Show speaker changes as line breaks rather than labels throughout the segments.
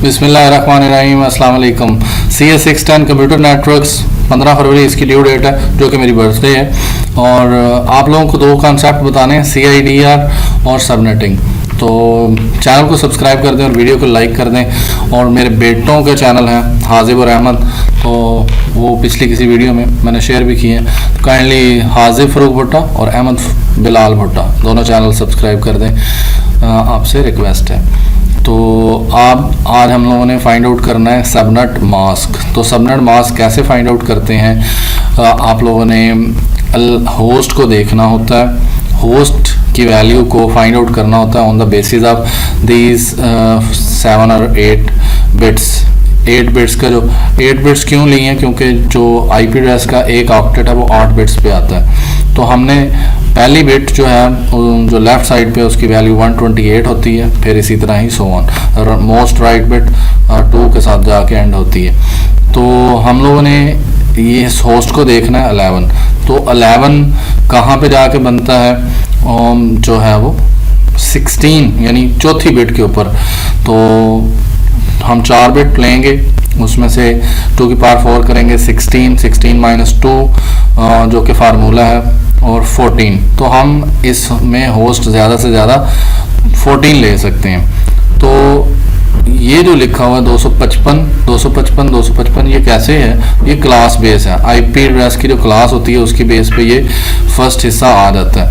बिस्मिल्लाहिर्रहमानिर्रहीम, अस्सलाम वालेकुम। CS610 कंप्यूटर नेटवर्क्स 15 फरवरी इसकी ड्यू डेट है, जो कि मेरी बर्थडे है। और आप लोगों को दो कॉन्सेप्ट बताने हैं, CIDR और सबनेटिंग। तो चैनल को सब्सक्राइब कर दें और वीडियो को लाइक कर दें। और मेरे बेटों के चैनल हैं हाजिब और अहमद, तो वो पिछली किसी वीडियो में मैंने शेयर भी किए हैं। तो काइंडली हाजिब फ़रूक भुट्टा और अहमद बिलाल भुट्टा दोनों चैनल सब्सक्राइब कर दें, आपसे रिक्वेस्ट है। तो आज हम लोगों ने फाइंड आउट करना है सबनेट मास्क। तो सबनेट मास्क कैसे फाइंड आउट करते हैं? आप लोगों ने होस्ट को देखना होता है, होस्ट की वैल्यू को फाइंड आउट करना होता है on the basis of these 7 और 8 बिट्स। 8 बिट्स का जो 8 बिट्स क्यों लिए हैं, क्योंकि जो IP एड्रेस का एक ऑक्टेट है वो 8 बिट्स पे आता है। तो हमने पहली बिट जो है जो लेफ्ट साइड पे उसकी वैल्यू 128 होती है, फिर इसी तरह ही सो ऑन, और मोस्ट राइट बिट 2 के साथ जाके एंड होती है। तो हम लोगों ने ये होस्ट को देखना है 11। तो 11 कहाँ पे जाके बनता है? जो है वो 16 यानी चौथी बिट के ऊपर। तो हम 4 बिट लेंगे, उसमें से 2 की पावर 4 करेंगे, 16 - 2 जो कि फार्मूला है, और 14। तो हम इसमें होस्ट ज़्यादा से ज़्यादा 14 ले सकते हैं। तो ये जो लिखा हुआ है 255 ये कैसे है? ये क्लास बेस है। IP एड्रेस की जो क्लास होती है उसकी बेस पे ये फर्स्ट हिस्सा आ जाता है,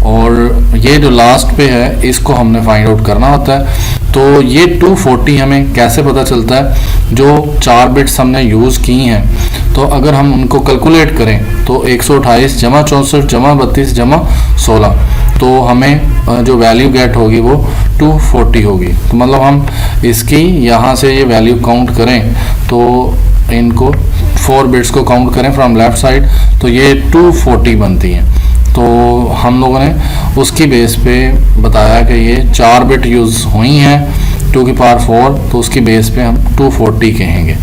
और ये जो लास्ट पे है इसको हमने फाइंड आउट करना होता है। तो ये 240 हमें कैसे पता चलता है? जो 4 बिट्स हमने यूज़ की हैं, तो अगर हम उनको कैलकुलेट करें तो 128 + 64 + 32 + 16, तो हमें जो वैल्यू गेट होगी वो 240 होगी। तो मतलब हम इसकी यहाँ से ये वैल्यू काउंट करें, तो इनको 4 बिट्स को काउंट करें फ्रॉम लेफ्ट साइड, तो ये 240 बनती हैं। तो हम लोगों ने उसकी बेस पे बताया कि ये 4 बिट यूज़ हुई हैं 2 की पावर 4, तो उसकी बेस पे हम 240 कहेंगे।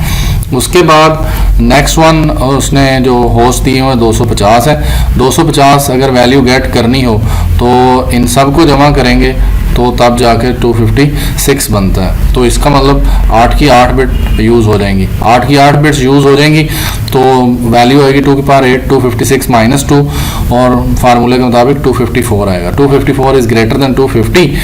उसके बाद नेक्स्ट वन उसने जो होस्ट दिए हुए 250 है। 250 अगर वैल्यू गेट करनी हो तो इन सब को जमा करेंगे, तो तब जाके 256 बनता है। तो इसका मतलब 8 की 8 बिट यूज़ हो जाएंगी। 8 की 8 बिट्स यूज़ हो जाएंगी तो वैल्यू आएगी 2 की पावर 8, 256 - 2, और फार्मूले के मुताबिक 254 आएगा। 254 इज़ ग्रेटर देन 250,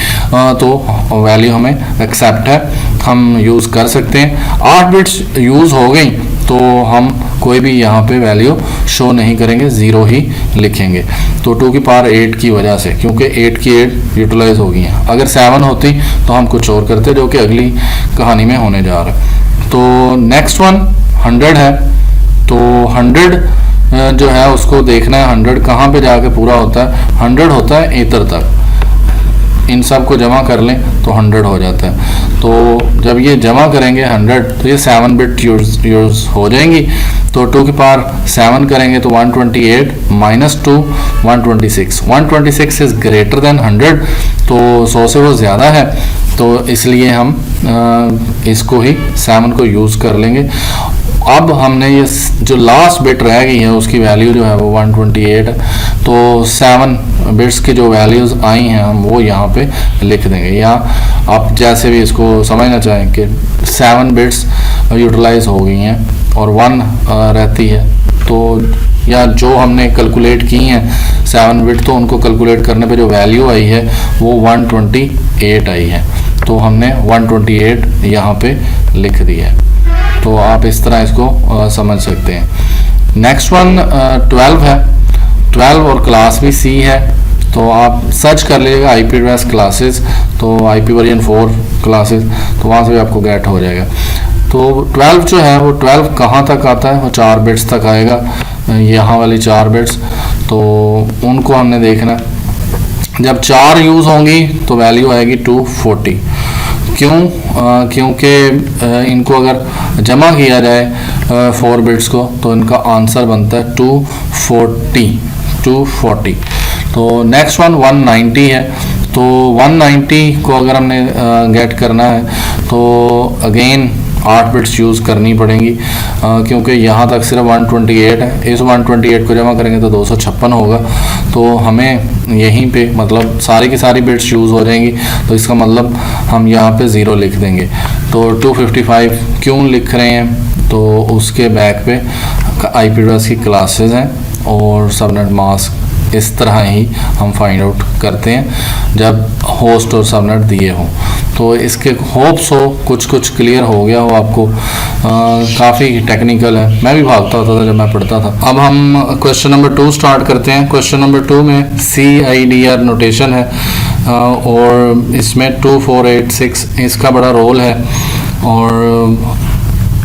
तो वैल्यू हमें एक्सेप्ट है, हम यूज़ कर सकते हैं। 8 बिट्स यूज़ हो गई तो हम कोई भी यहाँ पे वैल्यू शो नहीं करेंगे, 0 ही लिखेंगे। तो 2 की पावर 8 की वजह से, क्योंकि 8 की 8 यूटिलाइज हो गई हैं। अगर 7 होती तो हम कुछ और करते, जो कि अगली कहानी में होने जा रहा है। तो नेक्स्ट वन 100 है। तो 100 जो है उसको देखना है 100 कहाँ पे जाके पूरा होता है। 100 होता है एतर तक, इन सब को जमा कर लें तो 100 हो जाता है। तो जब ये जमा करेंगे 100, तो ये 7 बिट यूज़ हो जाएंगी। तो 2 की पावर 7 करेंगे तो 128 - 2 126। 126 इज़ ग्रेटर देन 100, तो 100 से वो ज़्यादा है, तो इसलिए हम इसको ही 7 को यूज़ कर लेंगे। अब हमने ये जो लास्ट बिट रह गई है उसकी वैल्यू जो है वो 128 है। तो 7 बिट्स की जो वैल्यूज़ आई हैं हम वो यहाँ पे लिख देंगे, या आप जैसे भी इसको समझना चाहें कि 7 बिट्स यूटिलाइज हो गई हैं और 1 रहती है। तो या जो हमने कैलकुलेट की हैं 7 बिट, तो उनको कैलकुलेट करने पे जो वैल्यू आई है वो 128 आई है। तो हमने 128 यहाँ पे लिख दिया है। तो आप इस तरह इसको समझ सकते हैं। नेक्स्ट वन 12 है। 12 और क्लास भी C है। तो आप सर्च कर लीजिएगा IP एड्रेस क्लासेस, तो IP वर्जन 4 क्लासेस, तो वहाँ से भी आपको गेट हो जाएगा। तो 12 जो है वो 12 कहाँ तक आता है? वो 4 बिट्स तक आएगा, यहाँ वाली 4 बिट्स। तो उनको हमने देखना, जब 4 यूज़ होंगी तो वैल्यू आएगी 240। क्यों? क्योंकि इनको अगर जमा किया जाए 4 बिट्स को, तो इनका आंसर बनता है 240। तो नेक्स्ट वन 190 है। तो 190 को अगर हमने गेट करना है तो अगेन 8 बिट्स यूज़ करनी पड़ेंगी, क्योंकि यहाँ तक सिर्फ 128 है। इस 128 को जमा करेंगे तो 256 होगा। तो हमें यहीं पे, मतलब सारी की सारी बिट्स यूज़ हो जाएंगी, तो इसका मतलब हम यहाँ पे 0 लिख देंगे। तो 255 क्यों लिख रहे हैं, तो उसके बैक पे आईपी एड्रेस की क्लासेस हैं और सबनेट मास्क इस तरह ही हम फाइंड आउट करते हैं जब होस्ट और सबनेट दिए हों। तो इसके होप्स हो कुछ क्लियर हो गया हो आपको। काफ़ी टेक्निकल है, मैं भी भागता होता था जब मैं पढ़ता था। अब हम क्वेश्चन नंबर 2 स्टार्ट करते हैं। क्वेश्चन नंबर 2 में CIDR नोटेशन है और इसमें 2486 इसका बड़ा रोल है और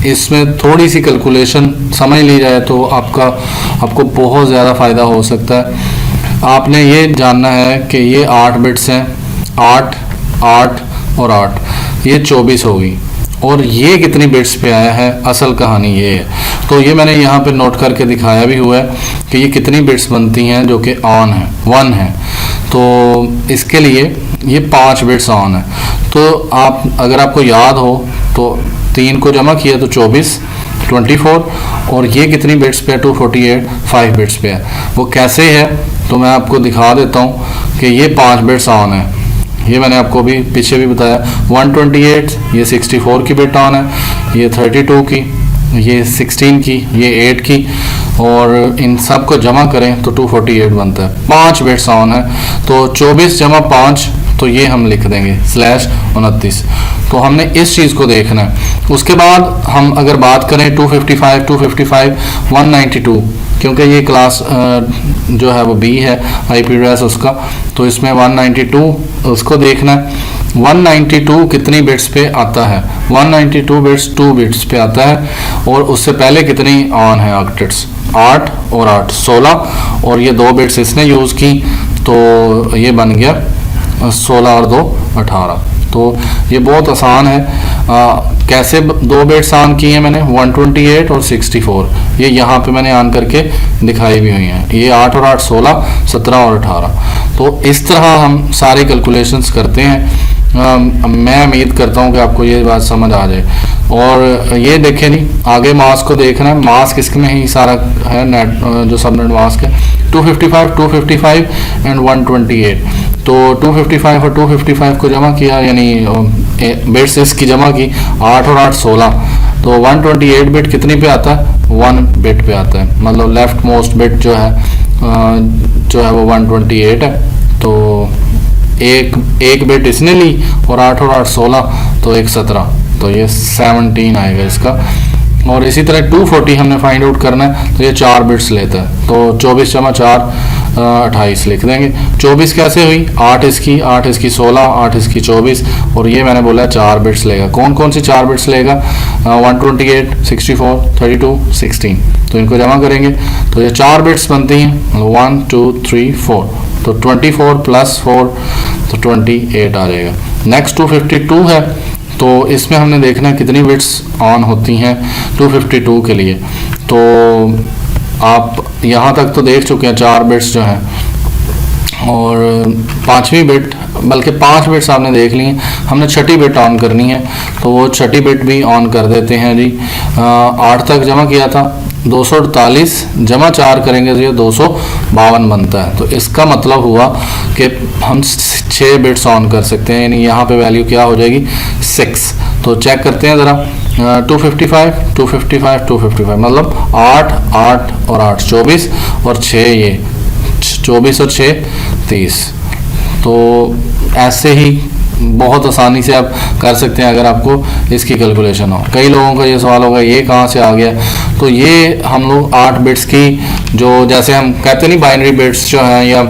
इसमें थोड़ी सी कैलकुलेशन समझ ली जाए तो आपको बहुत ज़्यादा फ़ायदा हो सकता है। आपने ये जानना है कि ये 8 बिट्स हैं, 8, 8 और 8, ये 24 होगी और ये कितनी बिट्स पे आया है, असल कहानी ये है। तो ये मैंने यहाँ पे नोट करके दिखाया भी हुआ है कि ये कितनी बिट्स बनती हैं जो कि ऑन है, 1 है। तो इसके लिए ये 5 बिट्स ऑन है। तो आप अगर आपको याद हो तो 3 को जमा किया तो 24 और ये कितनी बिट्स पे है, 248, 5 बिट्स पे है। वो कैसे है तो मैं आपको दिखा देता हूँ कि ये 5 बिट्स ऑन है। ये मैंने आपको भी पीछे भी बताया, 128 ये 64 की बिट ऑन है, ये 32 की, ये 16 की, ये 8 की और इन सब को जमा करें तो 248 बनता है। 5 बिट्स ऑन है तो 24 जमा 5 तो ये हम लिख देंगे /29। तो हमने इस चीज़ को देखना है। उसके बाद हम अगर बात करें 255, 192, क्योंकि ये क्लास जो है वो B है आईपी एड्रेस उसका, तो इसमें 192 उसको देखना है। 192 कितनी बिट्स पे आता है, 192 बिट्स 2 बिट्स पे आता है और उससे पहले कितनी ऑन है ऑक्टेट्स, 8 और 8 16 और ये 2 बिट्स इसने यूज़ की तो ये बन गया 16 और 2 18। तो ये बहुत आसान है। कैसे 2 बिट्स ऑन की हैं मैंने, 128 और 64, ये यहाँ पे मैंने ऑन करके दिखाई भी हुई हैं। ये 8 और 8 16, 17 और 18। तो इस तरह हम सारे कैलकुलेशंस करते हैं। मैं उम्मीद करता हूँ कि आपको ये बात समझ आ जाए। और ये देखें नहीं, आगे मास्क को देखना है, मास्क इसमें ही सारा है, नेट जो सबनेट मास्क है 255 एंड 128। तो 255 और 255 को जमा किया, यानी बिट्स इसकी जमा की, 8 और 8 16, तो 128 बिट कितनी पे आता है, 1 बिट पे आता है। मतलब लेफ्ट मोस्ट बिट जो है वो 128 है। तो एक बिट इसने ली और 8 और 8 16 तो 17, तो ये 17 आएगा इसका। और इसी तरह 240 हमने फाइंड आउट करना है तो ये 4 बिट्स लेता है, तो 24 जमा 4 28 लिख देंगे। 24 कैसे हुई, 8 इसकी 16, 8 इसकी 24 और ये मैंने बोला 4 बिट्स लेगा। कौन कौन सी 4 बिट्स लेगा, 128, 64, 32, 16। तो इनको जमा करेंगे तो ये 4 बिट्स बनती हैं, 1 2 3 4, तो 24 + 4 तो 28 आ जाएगा। नेक्स्ट 252 है, तो इसमें हमने देखना है कितनी बिट्स ऑन होती हैं 252 के लिए। तो आप यहाँ तक तो देख चुके हैं 4 बिट्स जो हैं, और 5वीं बिट, बल्कि 5 बिट्स आपने देख ली हैं। हमने 6ठी बिट ऑन करनी है तो वो 6ठी बिट भी ऑन कर देते हैं जी। 8 तक जमा किया था, 248 जमा 4 करेंगे तो ये 252 बनता है। तो इसका मतलब हुआ कि हम 6 बिट्स ऑन कर सकते हैं, यानी यहाँ पे वैल्यू क्या हो जाएगी 6। तो चेक करते हैं ज़रा, 255 मतलब 8 8 और 8 24 और 6 ये 24 और 6 30। तो ऐसे ही बहुत आसानी से आप कर सकते हैं अगर आपको इसकी कैलकुलेशन हो। कई लोगों का ये सवाल होगा ये कहाँ से आ गया, तो ये हम लोग 8 बिट्स की, जो जैसे हम कहते नहीं बाइनरी बिट्स जो हैं या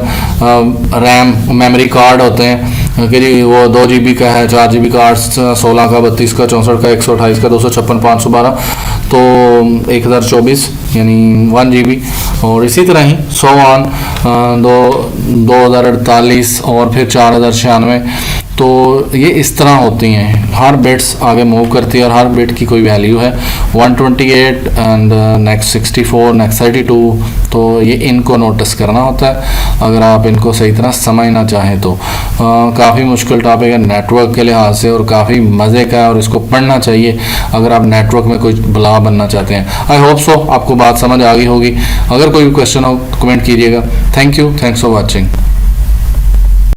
रैम मेमोरी कार्ड होते हैं कि जी वो 2 GB का है, 4 GB का, 8 16 का, 32 का, 64 का, 128 का, 256, 512, तो 1024 यानी 1 GB। और इसी तरह ही 100 ऑन 2048 और फिर 4096। तो ये इस तरह होती हैं, हर बिट्स आगे मूव करती है और हर बिट की कोई वैल्यू है। 128 एंड नेक्स्ट 64, नेक्स्ट 32। तो ये इनको नोटिस करना होता है अगर आप इनको सही तरह समझना चाहें तो। काफ़ी मुश्किल टॉपिक है नेटवर्क के लिहाज से और काफ़ी मज़े का है, और इसको पढ़ना चाहिए अगर आप नेटवर्क में कोई भला बनना चाहते हैं। आई होप सो आपको बात समझ आ गई होगी। अगर कोई क्वेश्चन हो कमेंट कीजिएगा। Thank you, thanks for watching.